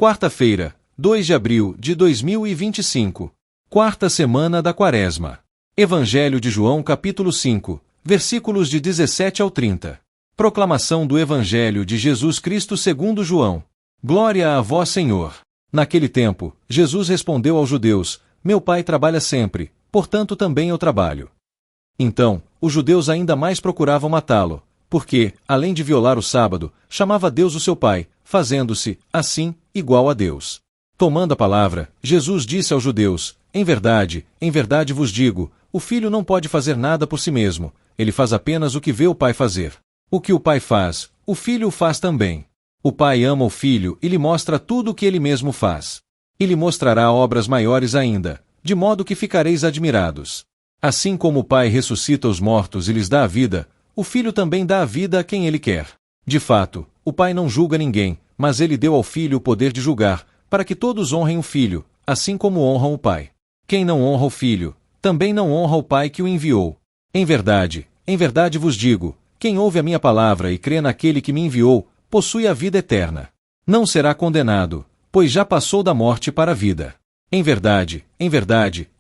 Quarta-feira, 2 de abril de 2025. Quarta semana da Quaresma. Evangelho de João capítulo 5, versículos de 17 ao 30. Proclamação do Evangelho de Jesus Cristo segundo João. Glória a vós, Senhor. Naquele tempo, Jesus respondeu aos judeus: Meu Pai trabalha sempre, portanto também eu trabalho. Então, os judeus ainda mais procuravam matá-lo, porque, além de violar o sábado, chamava Deus o seu Pai, fazendo-se, assim, igual a Deus. Tomando a palavra, Jesus disse aos judeus: em verdade vos digo, o Filho não pode fazer nada por si mesmo, ele faz apenas o que vê o Pai fazer. O que o Pai faz, o Filho o faz também. O Pai ama o Filho e lhe mostra tudo o que ele mesmo faz. E lhe mostrará obras maiores ainda, de modo que ficareis admirados. Assim como o Pai ressuscita os mortos e lhes dá a vida, o Filho também dá a vida a quem ele quer. De fato, o Pai não julga ninguém, mas ele deu ao Filho o poder de julgar, para que todos honrem o Filho, assim como honram o Pai. Quem não honra o Filho, também não honra o Pai que o enviou. Em verdade vos digo, quem ouve a minha palavra e crê naquele que me enviou, possui a vida eterna. Não será condenado, pois já passou da morte para a vida. Em verdade,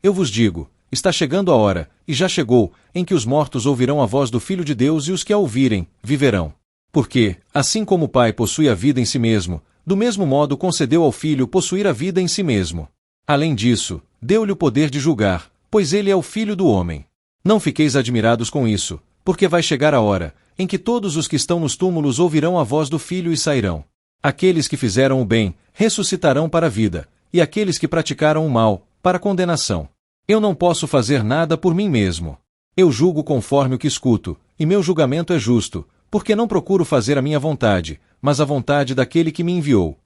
eu vos digo, está chegando a hora, e já chegou, em que os mortos ouvirão a voz do Filho de Deus e os que a ouvirem, viverão. Porque, assim como o Pai possui a vida em si mesmo, do mesmo modo concedeu ao Filho possuir a vida em si mesmo. Além disso, deu-lhe o poder de julgar, pois ele é o Filho do homem. Não fiqueis admirados com isso, porque vai chegar a hora, em que todos os que estão nos túmulos ouvirão a voz do Filho e sairão. Aqueles que fizeram o bem, ressuscitarão para a vida, e aqueles que praticaram o mal, para a condenação. Eu não posso fazer nada por mim mesmo. Eu julgo conforme o que escuto, e meu julgamento é justo, porque não procuro fazer a minha vontade, mas a vontade daquele que me enviou.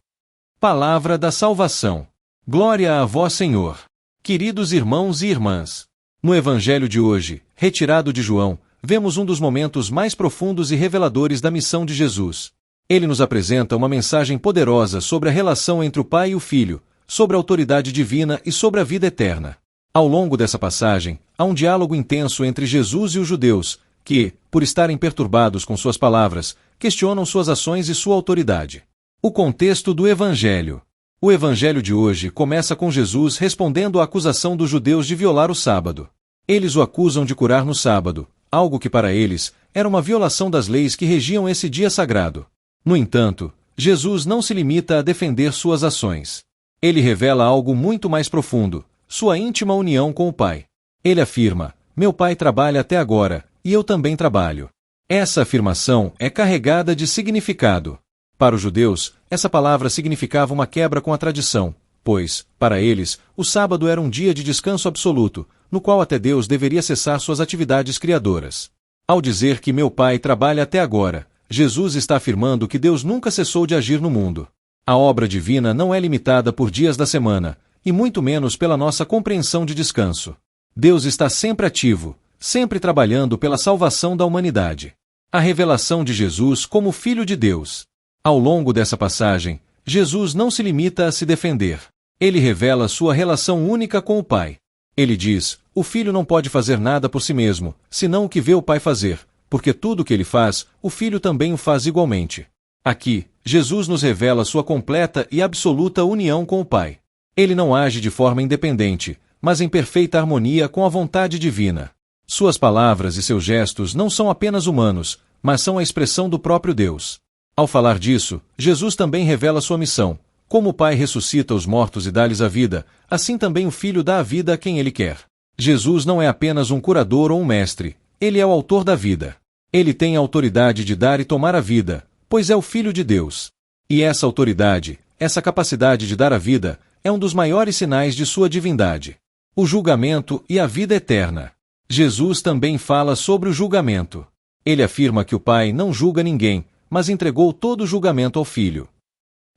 Palavra da salvação. Glória a vós, Senhor. Queridos irmãos e irmãs, no Evangelho de hoje, retirado de João, vemos um dos momentos mais profundos e reveladores da missão de Jesus. Ele nos apresenta uma mensagem poderosa sobre a relação entre o Pai e o Filho, sobre a autoridade divina e sobre a vida eterna. Ao longo dessa passagem, há um diálogo intenso entre Jesus e os judeus, que, por estarem perturbados com suas palavras, questionam suas ações e sua autoridade. O contexto do Evangelho. O Evangelho de hoje começa com Jesus respondendo à acusação dos judeus de violar o sábado. Eles o acusam de curar no sábado, algo que para eles era uma violação das leis que regiam esse dia sagrado. No entanto, Jesus não se limita a defender suas ações. Ele revela algo muito mais profundo, sua íntima união com o Pai. Ele afirma: meu Pai trabalha até agora, e eu também trabalho. Essa afirmação é carregada de significado. Para os judeus, essa palavra significava uma quebra com a tradição, pois, para eles, o sábado era um dia de descanso absoluto, no qual até Deus deveria cessar suas atividades criadoras. Ao dizer que meu Pai trabalha até agora, Jesus está afirmando que Deus nunca cessou de agir no mundo. A obra divina não é limitada por dias da semana, e muito menos pela nossa compreensão de descanso. Deus está sempre ativo, sempre trabalhando pela salvação da humanidade. A revelação de Jesus como Filho de Deus. Ao longo dessa passagem, Jesus não se limita a se defender. Ele revela sua relação única com o Pai. Ele diz: o Filho não pode fazer nada por si mesmo, senão o que vê o Pai fazer, porque tudo o que ele faz, o Filho também o faz igualmente. Aqui, Jesus nos revela sua completa e absoluta união com o Pai. Ele não age de forma independente, mas em perfeita harmonia com a vontade divina. Suas palavras e seus gestos não são apenas humanos, mas são a expressão do próprio Deus. Ao falar disso, Jesus também revela sua missão. Como o Pai ressuscita os mortos e dá-lhes a vida, assim também o Filho dá a vida a quem ele quer. Jesus não é apenas um curador ou um mestre, ele é o autor da vida. Ele tem a autoridade de dar e tomar a vida, pois é o Filho de Deus. E essa autoridade, essa capacidade de dar a vida, é um dos maiores sinais de sua divindade. O julgamento e a vida eterna. Jesus também fala sobre o julgamento. Ele afirma que o Pai não julga ninguém, mas entregou todo o julgamento ao Filho.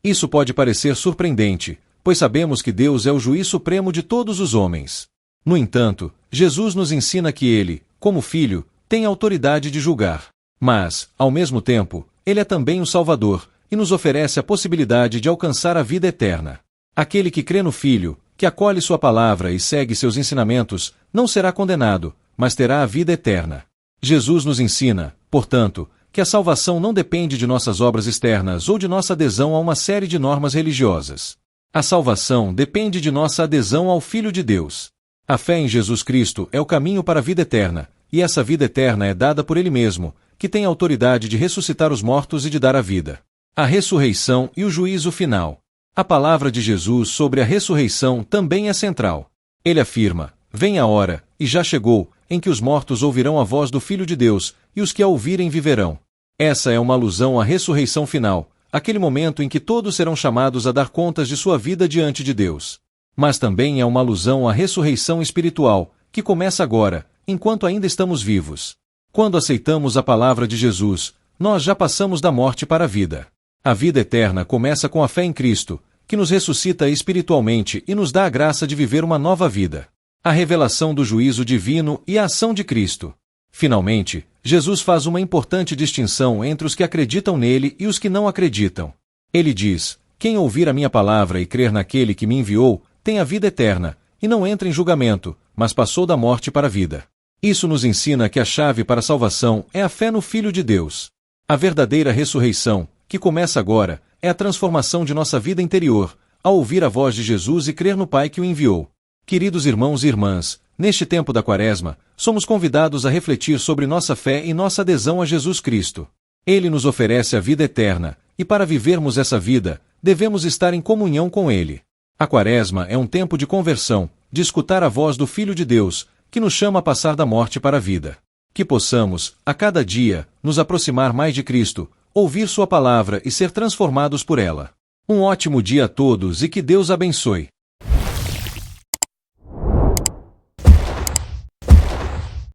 Isso pode parecer surpreendente, pois sabemos que Deus é o juiz supremo de todos os homens. No entanto, Jesus nos ensina que ele, como Filho, tem a autoridade de julgar. Mas, ao mesmo tempo, ele é também o Salvador, e nos oferece a possibilidade de alcançar a vida eterna. Aquele que crê no Filho, que acolhe sua palavra e segue seus ensinamentos, não será condenado, mas terá a vida eterna. Jesus nos ensina, portanto, que a salvação não depende de nossas obras externas ou de nossa adesão a uma série de normas religiosas. A salvação depende de nossa adesão ao Filho de Deus. A fé em Jesus Cristo é o caminho para a vida eterna, e essa vida eterna é dada por Ele mesmo, que tem a autoridade de ressuscitar os mortos e de dar a vida. A ressurreição e o juízo final. A palavra de Jesus sobre a ressurreição também é central. Ele afirma: vem a hora, e já chegou, em que os mortos ouvirão a voz do Filho de Deus, e os que a ouvirem viverão. Essa é uma alusão à ressurreição final, aquele momento em que todos serão chamados a dar contas de sua vida diante de Deus. Mas também é uma alusão à ressurreição espiritual, que começa agora, enquanto ainda estamos vivos. Quando aceitamos a palavra de Jesus, nós já passamos da morte para a vida. A vida eterna começa com a fé em Cristo, que nos ressuscita espiritualmente e nos dá a graça de viver uma nova vida. A revelação do juízo divino e a ação de Cristo. Finalmente, Jesus faz uma importante distinção entre os que acreditam nele e os que não acreditam. Ele diz: quem ouvir a minha palavra e crer naquele que me enviou, tem a vida eterna, e não entra em julgamento, mas passou da morte para a vida. Isso nos ensina que a chave para a salvação é a fé no Filho de Deus. A verdadeira ressurreição, que começa agora, é a transformação de nossa vida interior, ao ouvir a voz de Jesus e crer no Pai que o enviou. Queridos irmãos e irmãs, neste tempo da Quaresma, somos convidados a refletir sobre nossa fé e nossa adesão a Jesus Cristo. Ele nos oferece a vida eterna, e para vivermos essa vida, devemos estar em comunhão com Ele. A Quaresma é um tempo de conversão, de escutar a voz do Filho de Deus, que nos chama a passar da morte para a vida. Que possamos, a cada dia, nos aproximar mais de Cristo, ouvir Sua palavra e ser transformados por ela. Um ótimo dia a todos e que Deus abençoe.